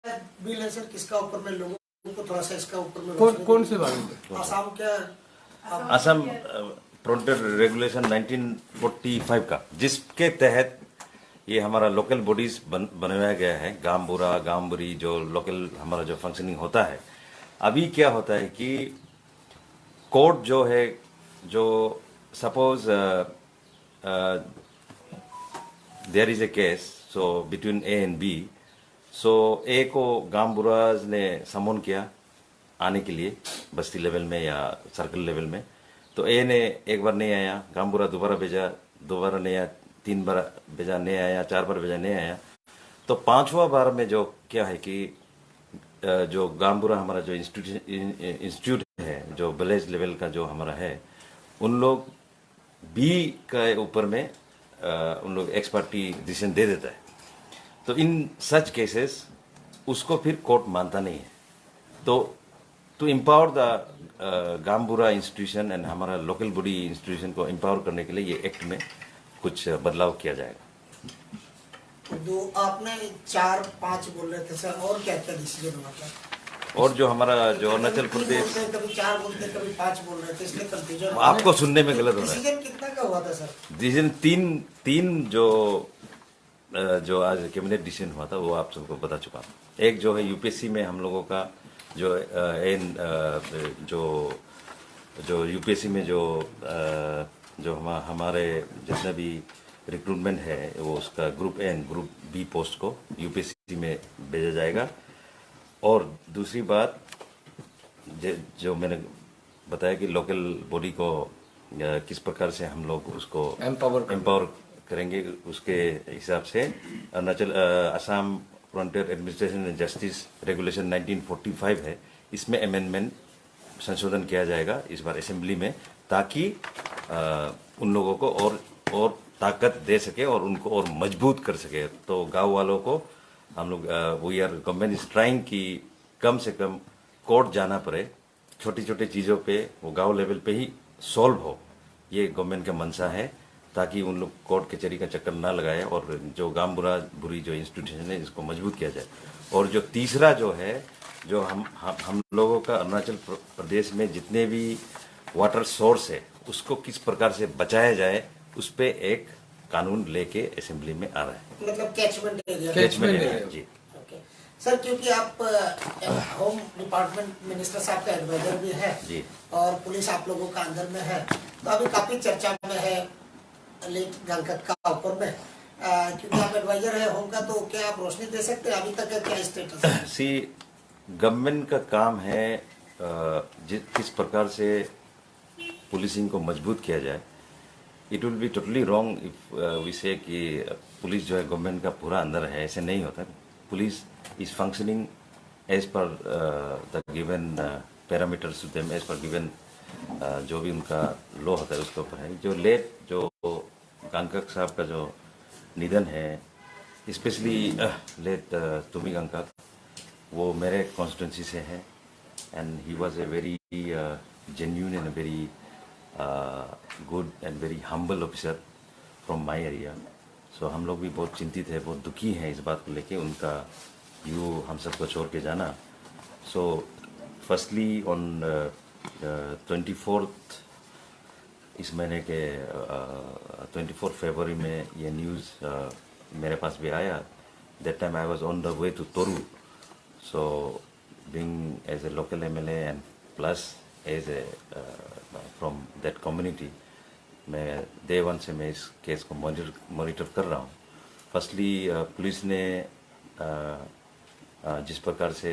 Bill है sir, किसका ऊपर में लोगों को थोड़ा सा इसका ऊपर में कौन से बारे में? आसाम क्या असम प्रोटेक्ट रेगुलेशन 1945 का, जिसके तहत ये हमारा लोकल बॉडीज बनवाया गया है, गामबुरा गामबुरी, जो लोकल हमारा जो फंक्शनिंग होता है। अभी क्या होता है कि कोर्ट जो है, जो suppose there is a case so between A and B, so A को गामबुराज ने समन किया आने के लिए बस्ती लेवल में या सर्कल लेवल में, तो ए ने एक बार नहीं आया, गामबुरा दोबारा भेजा, दोबारा नहीं आया, 3 बार भेजा नहीं आया, 4 बार भेजा नहीं आया। तो 5वां बार में जो क्या है कि जो गामबुरा हमारा जो इंस्टीट्यूट है, जो विलेज लेवल का जो हमारा है, उन लोग बी के ऊपर में उन लोग एक्सपर्टी डिसीजन दे देता है। तो इन सच केसेस उसको फिर कोर्ट मानता नहीं है। तो टू एम्पावर द गामबुरा इंस्टीट्यूशन एंड हमारा लोकल बॉडी इंस्टीट्यूशन को एम्पावर करने के लिए ये एक्ट में कुछ बदलाव किया जाएगा। दो आपने 4-5 बोल रहे थे सर, और क्या क्या डिसीजन हुआ था? और जो हमारा जो अरुणाचल प्रदेश, कभी 4 बोलते कभी 5 बोल रहे थे, इसलिए कंफ्यूजन आपको सुनने में गलत हो रहा है। डिसीजन कितना का हुआ था सर? डिसीजन तीन जो आज कैबिनेट डिसीजन हुआ था वो आप सबको बता चुका हूँ। एक जो है यूपीएससी में हम लोगों का जो यूपीएससी में जो हमारे जितने भी रिक्रूटमेंट है, वो उसका group A and group B post को यूपीएससी में भेजा जाएगा। और दूसरी बात जो मैंने बताया कि लोकल बॉडी को किस प्रकार से हम लोग उसको एम्पावर करेंगे, उसके हिसाब से Arunachal Assam frontier administration and justice regulation 1945 है, इसमें अमेंडमेंट संशोधन किया जाएगा इस बार असेंबली में, ताकि उन लोगों को और ताकत दे सके और उनको और मजबूत कर सके। तो गांव वालों को हम लोग we are government is trying कि कम से कम कोर्ट जाना पड़े, छोटी छोटी चीज़ों पे वो गांव लेवल पे ही सॉल्व हो, ये गवर्नमेंट का मंशा है, ताकि उन लोग कोर्ट कचहरी का चक्कर ना लगाए और जो गामबुरा बुरी जो इंस्टीट्यूशन है इसको मजबूत किया जाए। और जो तीसरा जो है, जो हम लोगों का अरुणाचल प्रदेश में जितने भी वाटर सोर्स है उसको किस प्रकार से बचाया जाए, उस पे एक कानून लेके असेंबली में आ रहा है। मतलब कैचमेंट एरिया जी। ओके सर, क्योंकि आप होम डिपार्टमेंट मिनिस्टर साहब का एडवाइजर भी है जी, और पुलिस आप लोगों का अंदर में है, तो अभी काफी चर्चा में है लेट गंगकत का ऊपर में, क्योंकि आप एडवाइजर है होम का, तो क्या आप रोशनी दे सकते हैं अभी तक का क्या स्टेटस है? सी गवर्नमेंट का काम है किस प्रकार से पुलिसिंग को मजबूत किया जाए। It will be totally wrong if we say कि पुलिस जो है गवर्नमेंट का पूरा अंदर है, ऐसे नहीं होता। Police is functioning as per the given parameters to them, as per given जो भी उनका लॉ होता है उसके ऊपर है। जो गंगकक साहब का जो निधन है, स्पेशली लेट तुमी गंगकक, वो मेरे कॉन्स्टिट्यूंसी से है and he was a very genuine and very good and very humble officer from my area. So हम लोग भी बहुत चिंतित है, बहुत दुखी हैं इस बात को लेके, उनका यू हम सबको छोड़ के जाना। सो फर्स्टली ऑन 24 इस महीने के 24 फरवरी में ये न्यूज़ मेरे पास भी आया। That time I was on the way to तोरू। So being as a local MLA and plus as a from that community, मैं डे 1 से मैं इस केस को मॉनिटर कर रहा हूँ। फर्स्टली पुलिस ने जिस प्रकार से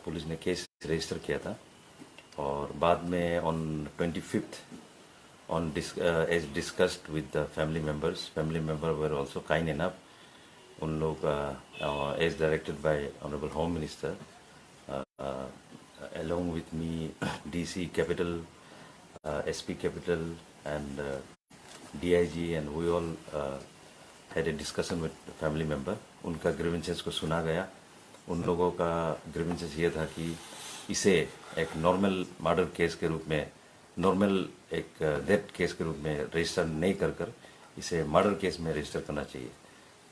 पुलिस ने केस रजिस्टर किया था, और बाद में on 25th on as discussed with the family member were also kind enough, उन लोग as directed by honorable home minister, along with me DC capital, SP capital and DIG, and we all had a discussion with the family member. उनका grievances को सुना गया। उन लोगों का grievances ये था कि इसे एक नॉर्मल मर्डर केस के रूप में, नॉर्मल एक डेथ केस के रूप में रजिस्टर नहीं कर इसे मर्डर केस में रजिस्टर करना चाहिए।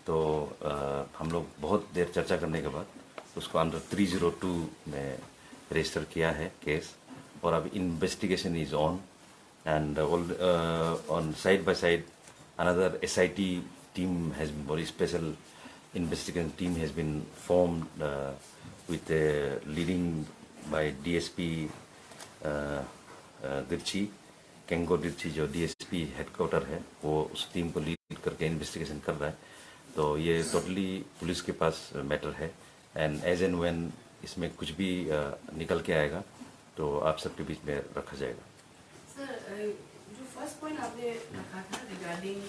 तो हम लोग बहुत देर चर्चा करने के बाद उसको अंडर 302 में रजिस्टर किया है केस, और अभी investigation is on, and on side by side another SIT team has been, very special investigation team has been formed with leading by DSP Dirchi, Kengo Dirchi जो DSP हेडक्वार्टर है, वो उस टीम को लीड करके इन्वेस्टिगेशन कर रहा है। तो ये टोटली पुलिस के पास मैटर है, एंड एज एंड व्हेन इसमें कुछ भी निकल के आएगा तो आप सबके बीच में रखा जाएगा। सर, जो फर्स्ट पॉइंट आपने रखा था रिगार्डिंग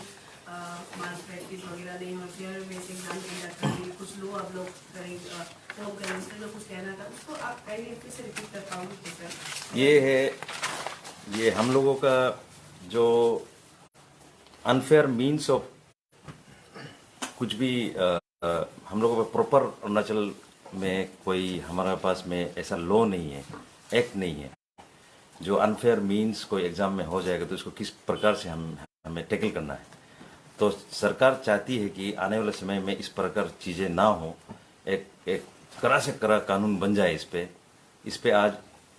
माल प्रैक्टिस वगैरह नहीं और फेयर बेस एग्जाम कंडक्ट करेंगे, कुछ लो आप लोग करेंगे, होम करेंगे, कुछ कहना था, उसको आप पहले फिर से रिपीट कर पाओगे सर? ये है, ये हम लोगों का जो अनफेयर मीन्स ऑफ कुछ भी हम लोगों का प्रॉपर अरुणाचल में कोई हमारे पास में ऐसा लॉ नहीं है, एक्ट नहीं है जो अनफेयर मीन्स कोई एग्जाम में हो जाएगा तो इसको किस प्रकार से हमें टैकल करना है। तो सरकार चाहती है कि आने वाले समय में इस प्रकार चीज़ें ना हो, एक कड़ा से कड़ा कानून बन जाए। इस पे आज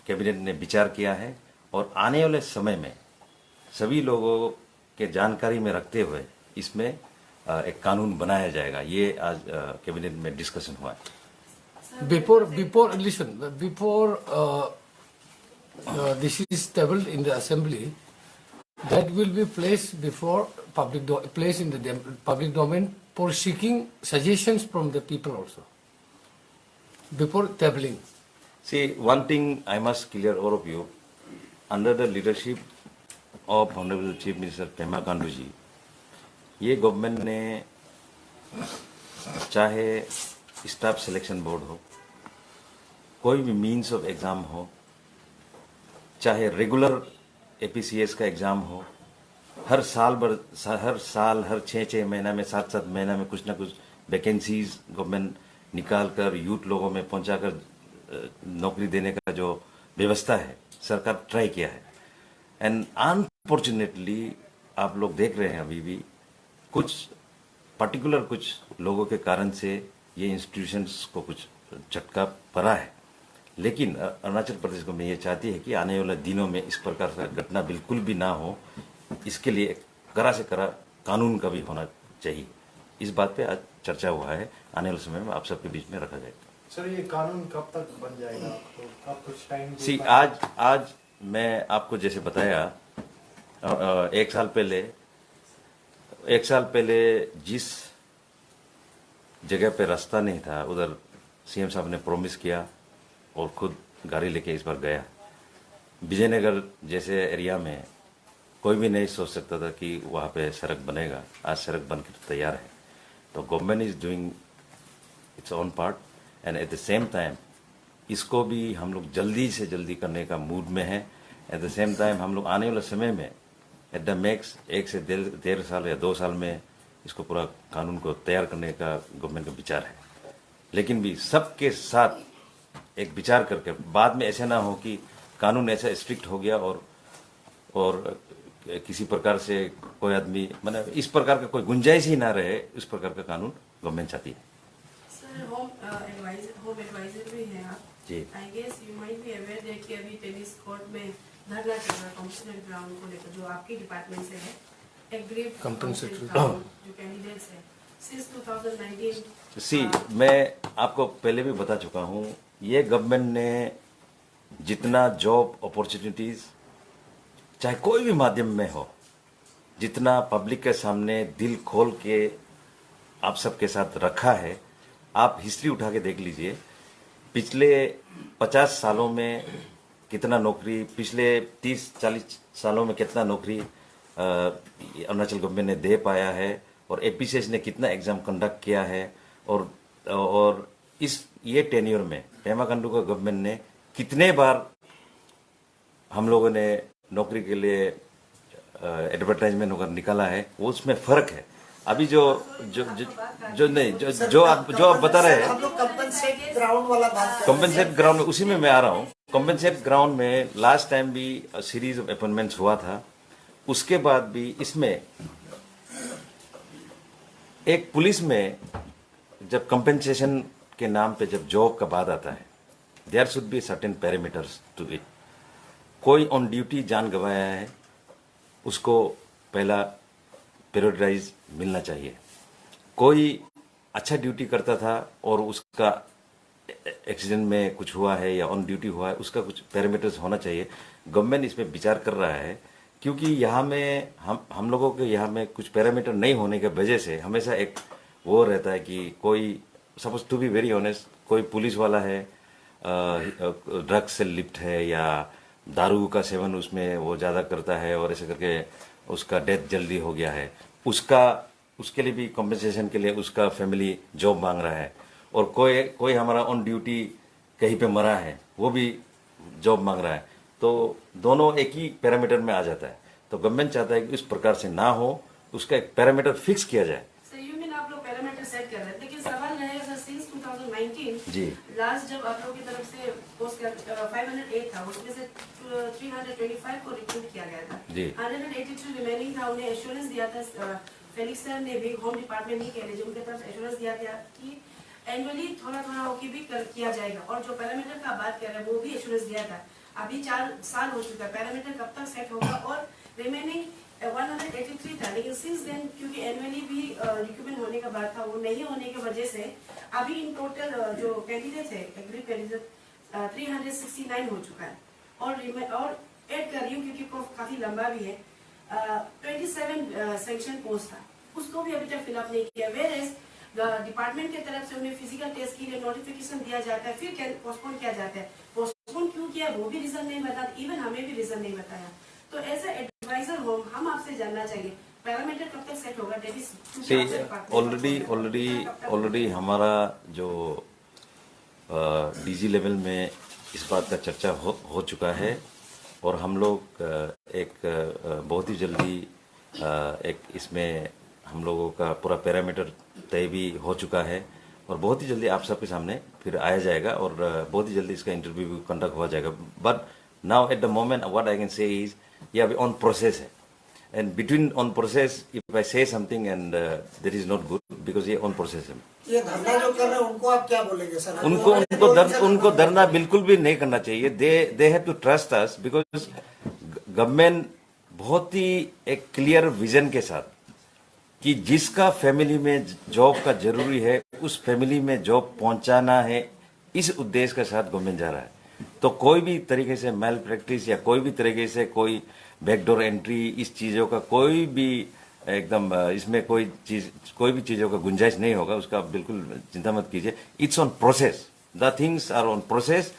कैबिनेट ने विचार किया है, और आने वाले समय में सभी लोगों के जानकारी में रखते हुए इसमें एक कानून बनाया जाएगा। ये आज कैबिनेट में डिस्कशन हुआ है। Before this is tabled in the assembly, that will be placed before placed in the public domain for seeking suggestions from the people also. Before tabling. See, one thing I must clear all of you, under the leadership of Honorable Chief Minister Pema Khandu ji, ये government ने चाहे staff selection board हो, कोई भी means of exam हो, चाहे regular APCS का exam हो, हर साल हर 6-6 महीना में 7-7 महीना में कुछ ना कुछ वैकेंसीज गवर्नमेंट निकाल कर यूथ लोगों में पहुंचाकर नौकरी देने का जो व्यवस्था है सरकार ट्राई किया है। एंड अनफॉर्चुनेटली आप लोग देख रहे हैं अभी भी कुछ पर्टिकुलर कुछ लोगों के कारण से ये इंस्टीट्यूशंस को कुछ झटका पड़ा है। लेकिन अरुणाचल प्रदेश को मैं ये चाहती है कि आने वाले दिनों में इस प्रकार का घटना बिल्कुल भी ना हो, इसके लिए कड़ा से कड़ा कानून का भी होना चाहिए। इस बात पे आज चर्चा हुआ है, आने वाले समय में आप सबके बीच में रखा जाएगा। सर, ये कानून कब तक बन जाएगा? तो आप कुछ टाइम आज मैं आपको जैसे बताया, एक साल पहले जिस जगह पे रास्ता नहीं था उधर CM साहब ने प्रॉमिस किया और खुद गाड़ी लेके इस बार गया। विजयनगर जैसे एरिया में कोई भी नहीं सोच सकता था कि वहाँ पे सड़क बनेगा, आज सड़क बनकर तैयार है। तो government is doing its own part, and eight the same time इसको भी हम लोग जल्दी से जल्दी करने का मूड में है। एट द सेम टाइम हम लोग आने वाले समय में एट द मैक्स 1 से 1.5 साल या 2 साल में इसको पूरा कानून को तैयार करने का गवर्नमेंट का विचार है। लेकिन भी सबके साथ एक विचार करके बाद में ऐसा ना हो कि कानून ऐसा स्ट्रिक्ट हो गया और किसी प्रकार से कोई आदमी मतलब इस प्रकार का कोई गुंजाइश ही ना रहे, इस प्रकार का कानून गवर्नमेंट चाहती है। सर, होम एडवाइजर भी हैं आप जी। I guess you might be aware that कि अभी टेनिस कोर्ट में धरना चल रहा है कॉम्पिटिशन ग्राउंड को लेकर, जो आपके डिपार्टमेंट से है, एग्रीड Compensatory जो कैंडिडेट्स है सिंस 2019। मैं आपको पहले भी बता चुका हूँ, ये गवर्नमेंट ने जितना जॉब अपॉर्चुनिटीज चाहे कोई भी माध्यम में हो, जितना पब्लिक के सामने दिल खोल के आप सबके साथ रखा है, आप हिस्ट्री उठा के देख लीजिए। पिछले 50 सालों में कितना नौकरी, पिछले 30-40 सालों में कितना नौकरी अरुणाचल गवर्नमेंट ने दे पाया है, और APCS ने कितना एग्जाम कंडक्ट किया है, और ये टेन्योर में पेमा खांडू का गवर्नमेंट ने कितने बार हम लोगों ने नौकरी के लिए एडवर्टाइजमेंट होकर निकाला है, वो उसमें फर्क है। अभी जो आप बता रहे हैं, हम लोग कंपनसेट ग्राउंड वाला बात कर रहे हैं। कंपनसेट ग्राउंड में उसी में मैं आ रहा हूँ। कंपनसेट ग्राउंड में लास्ट टाइम भी सीरीज ऑफ अपॉइंटमेंट्स हुआ था, उसके बाद भी इसमें एक पुलिस में जब कंपनसेशन के नाम पे जब जॉब का बात आता है, there should be certain parameters to it. कोई ऑन ड्यूटी जान गंवाया है, उसको पहला पीरियडाइज मिलना चाहिए। कोई अच्छा ड्यूटी करता था और उसका एक्सीडेंट में कुछ हुआ है या ऑन ड्यूटी हुआ है, उसका कुछ पैरामीटर्स होना चाहिए। गवर्नमेंट इसमें विचार कर रहा है, क्योंकि यहाँ में हम लोगों के यहाँ में कुछ पैरामीटर नहीं होने की वजह से हमेशा एक वो रहता है कि कोई suppose to be very honest, कोई पुलिस वाला है, ड्रग्स से लिप्त है या दारू का सेवन उसमें वो ज़्यादा करता है और ऐसे करके उसका डेथ जल्दी हो गया है, उसके लिए भी कॉम्पेंसेशन के लिए उसका फैमिली जॉब मांग रहा है। और कोई हमारा ऑन ड्यूटी कहीं पे मरा है, वो भी जॉब मांग रहा है, तो दोनों एक ही पैरामीटर में आ जाता है। तो गवर्नमेंट चाहता है कि इस प्रकार से ना हो, उसका एक पैरामीटर फिक्स किया जाए। सर यू मीन आप लोग पैरामीटर सेट कर रहे हैं, लेकिन सवाल रहेगा सर सिंस 2019 जी लास्ट जब आप लोगों की तरफ से पोस्ट 508 था, उसमें से 325 को रिक्रूट किया गया था जी। 182 रिमेनिंग था। उन्हें एश्योरेंस दिया था, फेलिक्स सर ने भी, होम डिपार्टमेंट नहीं कह लीजिए, उनके तरफ एश्योरेंस दिया था कि एनुअली थोड़ा थोड़ा होकर भी किया जाएगा। और जो पैरामीटर का बात कर रहे हैं वो भी एश्योरेंस दिया था। अभी 4 साल हो चुका है, पैरामीटर कब तक सेट होगा? और रिमेनिंग 183 था, लेकिन सिंस देन क्योंकि एनुअली भी रिक्रूटमेंट होने का बात था, वो नहीं होने की वजह से अभी इन टोटल जो कैंडिडेट है एग्री कैंडिडेट 369 हो चुका है। और ऐड कर रही हूँ क्योंकि काफी लंबा भी है, 27 सेक्शन पोस्ट था, उसको भी अभी तक फिलअप नहीं किया। वेयर एज डिपार्टमेंट की तरफ से उन्हें फिजिकल टेस्ट के लिए नोटिफिकेशन दिया जाता है, फिर पोस्टपोन किया जाता है। पोस्टपोन क्यों किया वो भी रीजन नहीं बताया, इवन हमें भी रीजन नहीं बताया। तो एज ए एडवाइजर होम हम आपसे जानना चाहिए पैरामीटर कब तक सेट होगा? ऑलरेडी हमारा जो डीजी लेवल में इस बात का चर्चा हो चुका है और हम लोग एक बहुत ही जल्दी एक इसमें हम लोगों का पूरा पैरामीटर तय भी हो चुका है और बहुत ही जल्दी आप सबके सामने फिर आया जाएगा और बहुत ही जल्दी इसका इंटरव्यू भी कंडक्ट हुआ जाएगा। But now at the moment what I can say is ये अभी ऑन प्रोसेस है, and between on process if I से something and that is not good because ये ऑन प्रोसेस है। ये धरना जो कर रहे हैं उनको आप क्या बोलेंगे सर? उनको धरना बिल्कुल भी नहीं करना चाहिए। They have to trust us because government बहुत ही एक क्लियर विजन के साथ कि जिसका फैमिली में जॉब का जरूरी है उस फैमिली में जॉब पहुंचाना है, इस उद्देश्य के साथ गवर्नमेंट जा रहा है। तो कोई भी तरीके से मैल प्रैक्टिस या कोई भी तरीके से कोई बैकडोर एंट्री, इस चीजों का कोई भी एकदम इसमें कोई भी चीजों का गुंजाइश नहीं होगा, उसका आप बिल्कुल चिंता मत कीजिए। It's on process, the things are on process,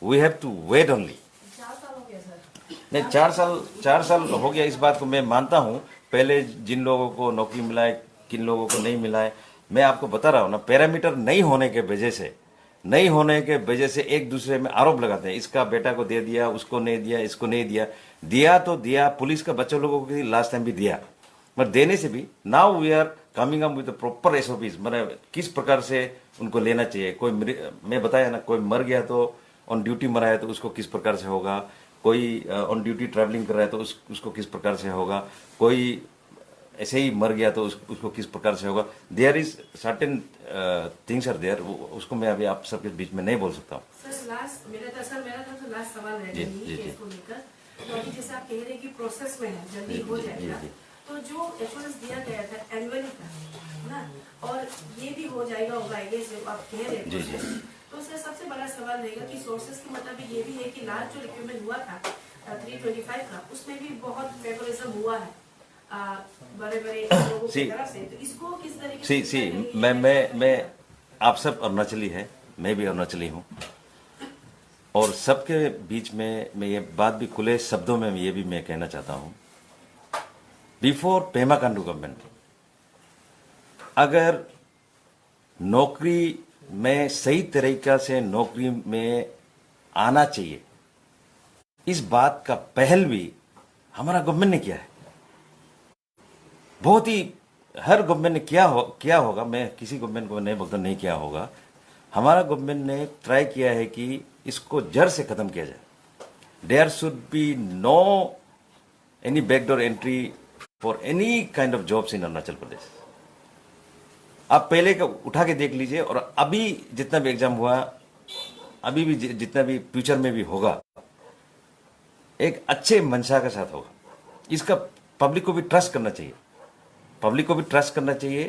we have to wait only. 4 साल हो गया सर। नहीं, 4 साल हो गया, इस बात को मैं मानता हूं। पहले जिन लोगों को नौकरी मिला है, किन लोगों को नहीं मिला है, मैं आपको बता रहा हूं ना, पैरामीटर नहीं होने के वजह से एक दूसरे में आरोप लगाते हैं, इसका बेटा को दे दिया, उसको नहीं दिया, इसको नहीं दिया। दिया तो दिया, पुलिस का बच्चे लोगों को लास्ट टाइम भी दिया, मगर देने से भी now we are coming up with proper SOPs, मतलब किस प्रकार से उनको लेना चाहिए। कोई मैं बताया ना, कोई मर गया तो ऑन ड्यूटी मरा है तो उसको किस प्रकार से होगा, कोई ऑन ड्यूटी ट्रैवलिंग कर रहा है तो उसको किस प्रकार से होगा, कोई ऐसे ही मर गया तो उसको किस प्रकार से होगा। There is certain things are there, उसको मैं अभी आप सबके बीच में नहीं बोल सकता हूँ। सर लास्ट मेरा तरफ से लास्ट सवाल है केस को लेकर, तो अभी जैसे आप कह रहे हैं कि प्रोसेस में है, जल्दी हो जाएगा, तो जो एश्योरेंस दिया गया था एनुअली का ना, और ये भी हो जाएगा होगा आगे से आप कह रहे हैं, तो सर सबसे बड़ा सवाल रहेगा कि सोर्सेस के मुताबिक ये भी है कि लास्ट जो रिक्रूटमेंट हुआ था 325 का, उसमें भी बहुत फेवरिज्म हुआ है बड़े लोगों की तरफ से, तो इसको किस तरीके से मैं आप सब अरुणाचली है, मैं भी अरुणाचली हूँ, और सबके बीच में मैं ये बात भी खुले शब्दों में ये भी मैं कहना चाहता हूँ, बिफोर पेमा खांडू गवर्नमेंट अगर नौकरी में सही तरीका से नौकरी में आना चाहिए, इस बात का पहल भी हमारा गवर्नमेंट ने किया है। बहुत ही हर गवर्नमेंट ने किया होगा, मैं किसी गवर्नमेंट को नहीं बोलता नहीं किया होगा। हमारा गवर्नमेंट ने ट्राई किया है कि इसको जड़ से खत्म किया जाए। There should be no any backdoor entry for any kind of jobs in Arunachal Pradesh. आप पहले का उठा के देख लीजिए, और अभी जितना भी एग्जाम हुआ, अभी भी जितना भी फ्यूचर में भी होगा, एक अच्छे मंशा के साथ होगा। इसका पब्लिक को भी ट्रस्ट करना चाहिए, पब्लिक को भी ट्रस्ट करना चाहिए,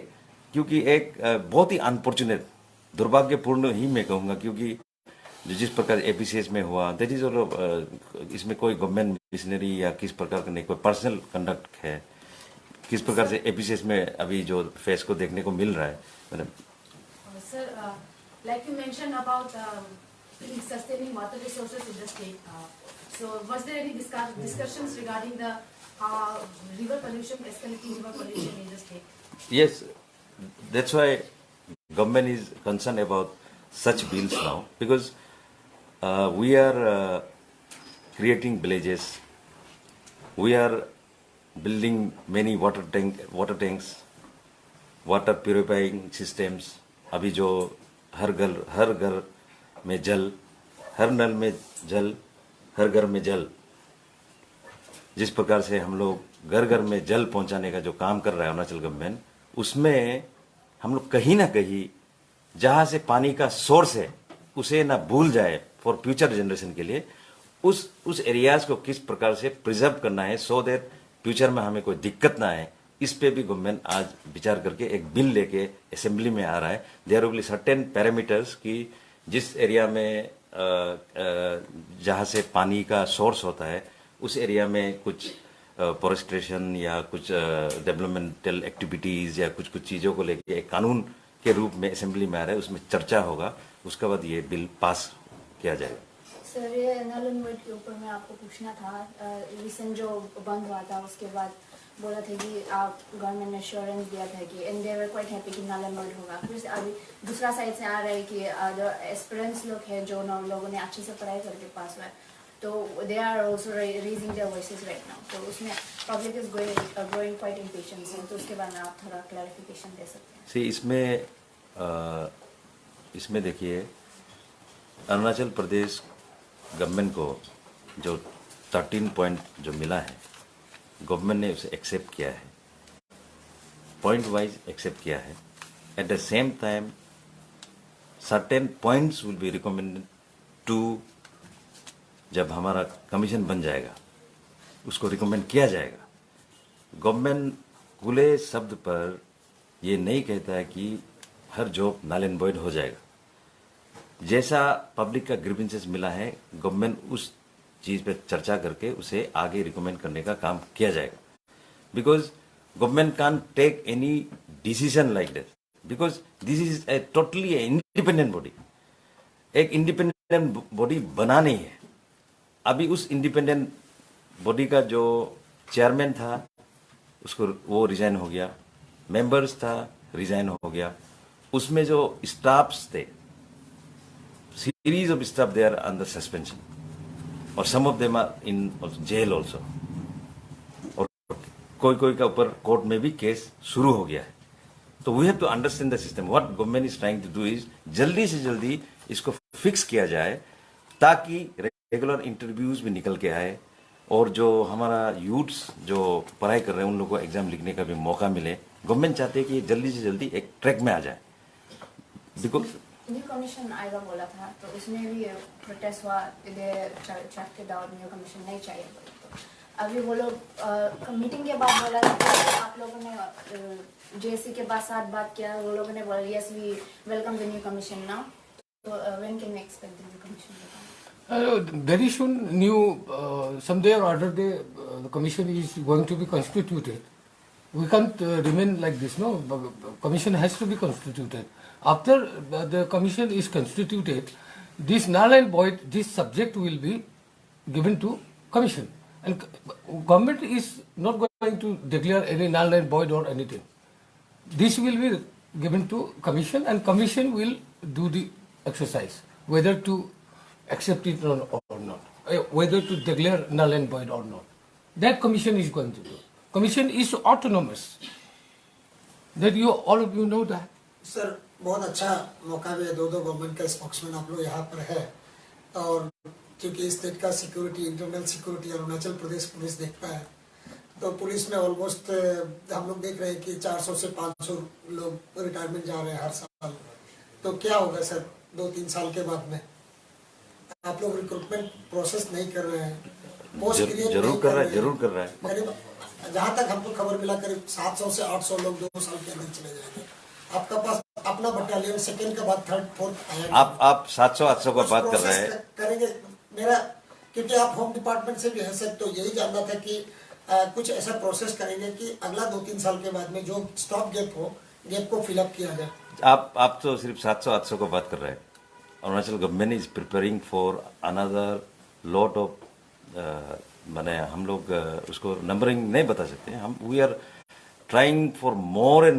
क्योंकि एक बहुत ही अनफॉर्चुनेट, दुर्भाग्यपूर्ण ही मैं कहूँगा, क्योंकि जिस प्रकार एपीसीएस में हुआ, दैट इज इसमें कोई गवर्नमेंट मिशनरी या किस प्रकार का नहीं, कोई पर्सनल कंडक्ट है, किस प्रकार से एपीसीएस में अभी जो फेस को देखने को मिल रहा है। Madam Sir, like you mentioned about sustaining water resources in the state. So, was there any discussions regarding the river pollution, escalating river pollution in the state? Yes, that's why government is concerned about such bills now, because we are creating villages, we are building many water tanks, water purifying systems. अभी जो हर घर में जल, हर नल में जल, हर घर में जल, जिस प्रकार से हम लोग घर घर में जल पहुंचाने का जो काम कर रहा है अरुणाचल गवर्नमेंट, उसमें हम लोग कहीं ना कहीं जहां से पानी का सोर्स है उसे ना भूल जाए फॉर फ्यूचर जनरेशन के लिए, उस एरियाज को किस प्रकार से प्रिजर्व करना है, सो दैट फ्यूचर में हमें कोई दिक्कत ना आए। इस पे भी गवर्नमेंट आज विचार करके एक बिल लेके असेंबली में आ रहा है। There will be certain parameters की जिस एरिया में जहां से पानी का सोर्स होता है उस एरिया में कुछ फॉरेस्ट्रेशन या कुछ डेवलपमेंटल एक्टिविटीज या कुछ चीजों को लेके एक कानून के रूप में असेंबली में आ रहा है, उसमें चर्चा होगा, उसके बाद ये बिल पास किया जाएगा। सर, ये नल एंड वोइड के ऊपर मैं आपको पूछना था, रिसेंट जो बंद हुआ था उसके बाद बोला था कि आप गवर्नमेंट ने एश्योरेंस दिया था कि and they were quite happy कि नल एंड वोइड होगा। फिर अभी दूसरा साइड से आ रहा है कि जो एस्पिरेंट्स लोग हैं, जो लोगों ने अच्छे से पढ़ाई करके पास हुआ है, तो they are also raising their voices right now, तो उसमें public is growing quite impatience, तो उसके बारे में आप थोड़ा क्लैरिफिकेशन दे सकते हैं। सी इसमें देखिए, अरुणाचल प्रदेश गवर्नमेंट को जो 13 पॉइंट जो मिला है, गवर्नमेंट ने उसे एक्सेप्ट किया है, पॉइंट वाइज एक्सेप्ट किया है। At the same time certain points will be recommended to, जब हमारा कमीशन बन जाएगा उसको रिकमेंड किया जाएगा। गवर्नमेंट खुले शब्द पर ये नहीं कहता है कि हर जॉब नल एंड वॉइड हो जाएगा। जैसा पब्लिक का ग्रीवेंसेस मिला है, गवर्नमेंट उस चीज पे चर्चा करके उसे आगे रिकमेंड करने का काम किया जाएगा। Because government can't take any decision like that, because this is a totally independent body. एक इंडिपेंडेंट बॉडी बना नहीं है। अभी उस इंडिपेंडेंट बॉडी का जो चेयरमैन था उसको वो रिजाइन हो गया, मेंबर्स था रिजाइन हो गया, उसमें जो स्टाफ्स थे, series of staff they are under suspension, और some of them are in jail also, और कोई का ऊपर कोर्ट में भी केस शुरू हो गया है। तो we have to understand the system. What government is trying to do is जल्दी से जल्दी इसको फिक्स किया जाए, ताकि रेगुलर इंटरव्यूज भी निकल के आए, और जो हमारा यूथ्स जो पढ़ाई कर रहे हैं उन लोगों को एग्जाम लिखने का भी मौका मिले। गवर्नमेंट चाहते हैं कि जल्दी से जल्दी एक ट्रैक में आ जाए। बिकॉज न्यू कमीशन आएगा बोला था, तो उसमें भी प्रोटेस्ट हुआ, न्यू कमीशन नहीं चाहिए। तो अभी वो लोग मीटिंग के बाद बोला था कि आप लोगों ने जेसी के पास साथ बात किया, वो लोगों ने बोला yes we welcome the new commission now, तो when can we expect the new commission? Very soon, someday or other day, the commission is going to be constituted. We can't remain like this, no? The commission has to be constituted. After the commission is constituted, this null and void, this subject will be given to commission. And government is not going to declare any null and void or anything. This will be given to commission, and commission will do the exercise, whether to accept it or not, whether to declare null and void or not. That commission is going to do. Commission is autonomous. That all of you know that. Sir, बहुत अच्छा मौका भी है, दो government का spokesman आप लोग यहाँ पर है, और क्योंकि स्टेट का security, internal security Arunachal Pradesh police देखता है, तो पुलिस में ऑलमोस्ट हम लोग देख रहे हैं कि 400 से 500 लोग रिटायरमेंट जा रहे हैं हर साल। तो क्या होगा सर 2-3 साल के बाद में? आप लोग रिक्रूटमेंट प्रोसेस नहीं कर रहे हैं, पोस्ट क्रिएट जरूर नहीं कर रहा है, रहे हैं। जरूर कर रहा है। करीब जहाँ तक हमको खबर मिला करीब 700 से 800 लोग 2 साल के अंदर चले जाएंगे। आपका पास अपना बटालियन सेकंड के बाद थर्ड फोर्थ आया नहीं। आप 700-800 का बात कर रहे हैं। करेंगे मेरा, क्योंकि आप होम डिपार्टमेंट से भी हैं सर, तो यही जानना था कि कुछ ऐसा प्रोसेस करेंगे कि अगला 2-3 साल के बाद में जो स्टॉप गेप हो, गेप को फिलअप किया जाए। आप तो सिर्फ 700-800 का बात कर रहे हैं। Arunachal government is preparing for another lot of, माने हम लोग उसको नंबरिंग नहीं बता सकते। हम we are trying for more and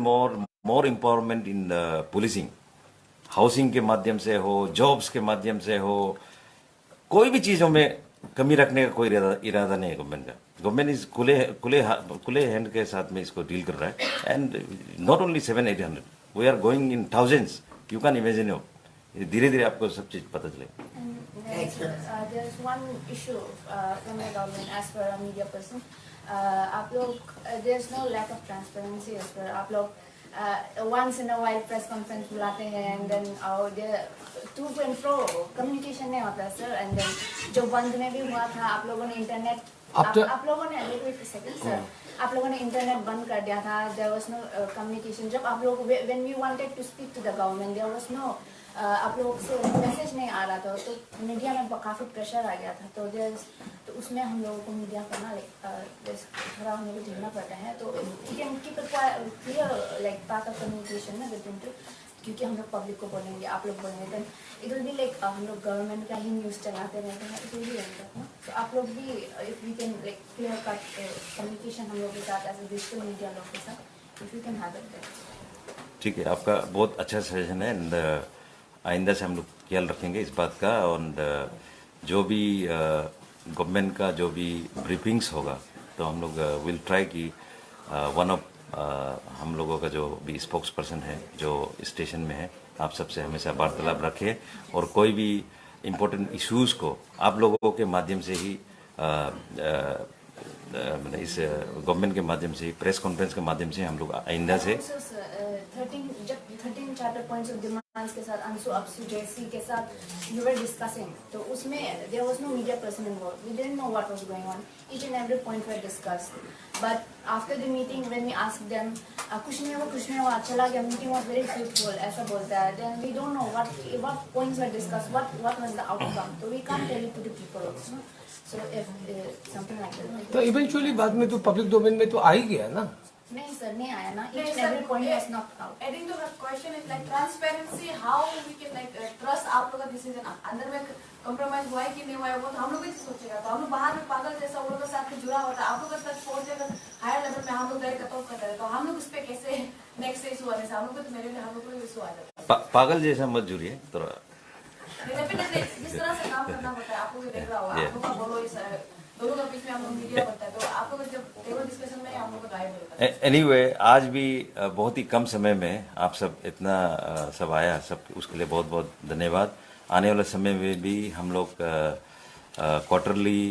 more empowerment in policing, housing के माध्यम से हो, जॉब्स के माध्यम से हो, कोई भी चीजों में कमी रखने का कोई इरादा नहीं है गवर्नमेंट का। गवर्नमेंट इज खुले हैंड के साथ में इसको डील कर रहा है। And not only 700-800, we are going in thousands, you can imagine. धीरे धीरे आपको सब चीज पता चलेगा। There is one issue from the government as per a media person. आप लोग there is no lack of transparency as per आप लोग once in a while press conference बुलाते हैं and then there to and fro communication नहीं होता है sir, and then जो बंद में भी हुआ था आप लोगों ने इंटरनेट आप लोगों ने wait a second sir, आप लोगों ने इंटरनेट बंद कर दिया था। there was no communication। जब आप लोग when we wanted to speak to the government there was no आप लोगों से मैसेज नहीं आ रहा था, तो मीडिया में काफ़ी प्रेशर आ गया था। तो उसमें हम लोगों को मीडिया करना थोड़ा हमें भी झेलना पड़ता है। तो we can keep it clear like part of communication में बिटवीन टू, क्योंकि हम लोग पब्लिक को बोलेंगे, आप लोग बोलेंगे, then it will be like हम लोग गवर्नमेंट का ही न्यूज़ चलाते रहते हैं, it will be like that. तो आप लोग भी if we can like clear cut communication हम लोग के साथ एज ए डिजिटल मीडिया लोग के साथ, if you can have it that. ठीक है, आपका बहुत अच्छा सजेशन है। एंड आइंदा से हम लोग ख्याल रखेंगे इस बात का। और जो भी गवर्नमेंट का जो भी ब्रीफिंग्स होगा तो हम लोग विल ट्राई कि वन ऑफ हम लोगों का जो भी स्पोक्स पर्सन है जो स्टेशन में है, आप सबसे हमेशा वार्तालाप रखें और कोई भी इम्पोर्टेंट इश्यूज़ को आप लोगों के माध्यम से ही इस गवर्नमेंट के माध्यम से, प्रेस कॉन्फ्रेंस के माध्यम से हम लोग आइंदा से 13 चार्टर पॉइंट्स ऑफ डिमांड्स के साथ अंशु अपसु जैसी के साथ यू वर डिस्कसिंग, तो उसमें there was no media person involve, we didn't know what was going on, each and every point were discussed, but after the meeting when we asked them कुछ नहीं हुआ चला गया, मीटिंग वाज वेरी फ्रूटफुल ऐसा बोलता है, then we don't know what points were discussed, what was the outcome, तो we can't tell it to the people also. So if something like that, तो इवेंचुअली बाद में तो पब्लिक डोमेन में तो आ ही गया ना। नहीं सर, नहीं आया ना, each and every point was knocked out. Adding to that question is like transparency, how we can like trust आप लोग का डिसीजन, अंदर में compromise हुआ है कि नहीं हुआ है वो तो हम लोग भी सोचेगा। तो हम लोग बाहर में पागल जैसा वो लोग के साथ जुड़ा होता है, आप लोग के साथ पहुंच अगर हायर लेवल में हम लोग डायरेक्ट कट ऑफ कर रहे हैं, तो हम लोग उस पे कैसे नेक्स्ट इशू आने से हम लोग को तो मेरे लिए हम लोग को इशू आ जाता है। पागल जैसा मत जुड़िए थोड़ा। डेफिनेटली जिस तरह से काम करना होता है आप लोग देख रहा होगा, आप लोग का बोलो इस दोनों के बीच में हम लोग मीडिया बनता है, तो आप लोग जब टेबल डिस्कशन में हम लोग का गाइड होता है। एनीवे आज भी बहुत ही कम समय में आप सब इतना सब आया, सब उसके लिए बहुत बहुत धन्यवाद। आने वाले समय में भी हम लोग क्वार्टरली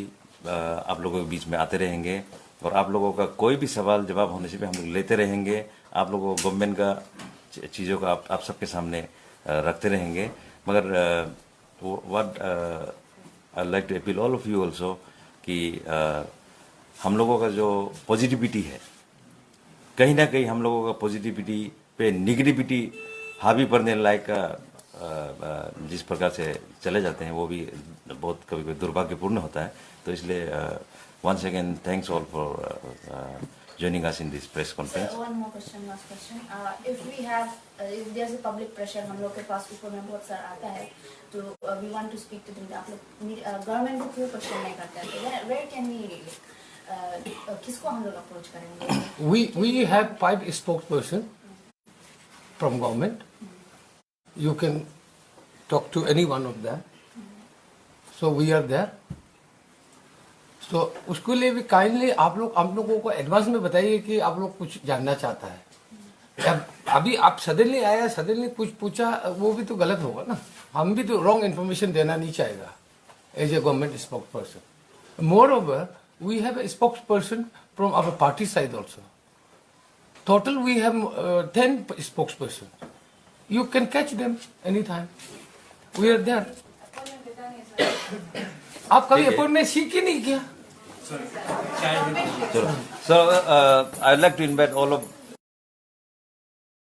आप लोगों के बीच में आते रहेंगे और आप लोगों का कोई भी सवाल जवाब होने से भी हम लोग लेते रहेंगे। आप लोगों को गवर्नमेंट का चीज़ों का आप सबके सामने रखते रहेंगे। मगर what I like to appeal all of you also कि हम लोगों का जो पॉजिटिविटी है, कहीं ना कहीं हम लोगों का पॉजिटिविटी पे निगेटिविटी हावी पड़ने लायक का जिस प्रकार से चले जाते हैं वो भी बहुत कभी कभी दुर्भाग्यपूर्ण होता है। तो इसलिए once again thanks all for joining us in this press conference. One more question, last question. If we have, if there's a public pressure, हम लोग के पास ऊपर में बहुत सारा आता है, तो we want to speak to them. आप लोग गवर्नमेंट को क्यों क्वेश्चन नहीं करते हैं? तो where can we किसको हम लोग अप्रोच करेंगे? We have 5 spokesperson from government. You can talk to any one of them. So we are there. तो उसके लिए भी काइंडली आप लोगों को एडवांस में बताइए कि आप लोग कुछ जानना चाहता है। अभी आप सडनली आया, सडनली कुछ पूछा, वो भी तो गलत होगा ना। हम भी तो रॉन्ग इन्फॉर्मेशन देना नहीं चाहेगा as a government spokesperson. Moreover we have a spokesperson from our party side also. Total we have 10 spokespersons. You can catch them anytime. We are there. आप कभी appointment सीख ही नहीं किया? So, I'd like to invite all of